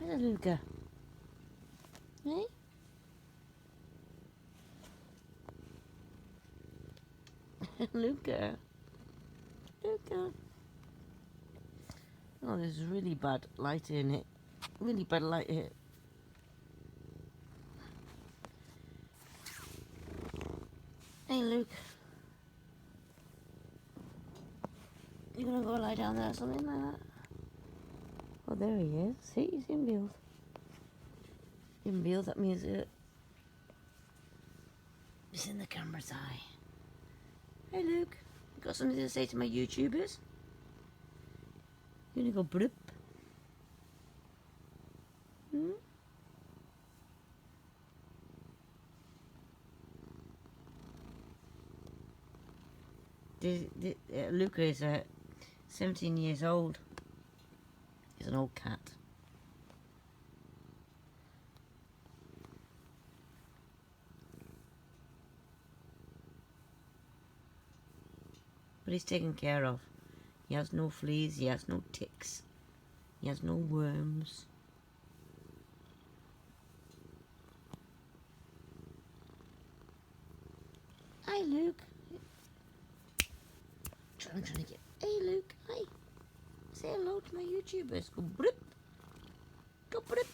Hello, Luka. Hey? Luka. Luka. Oh, there's really bad light in it. Really bad light here. Hey, Luke. You gonna go lie down there or something like that? Oh, there he is. See, he's in Beals. In Beals, that means it's in the camera's eye. Hey, Luke. You got something to say to my YouTubers? You gonna go bloop? Hmm? Luka is 17 years old. He's an old cat. But he's taken care of. He has no fleas, he has no ticks, he has no worms. Hi, Luke. I'm trying to get... Hey, Luke. Hi. Say hello to my YouTubers. Go blip. Go blip.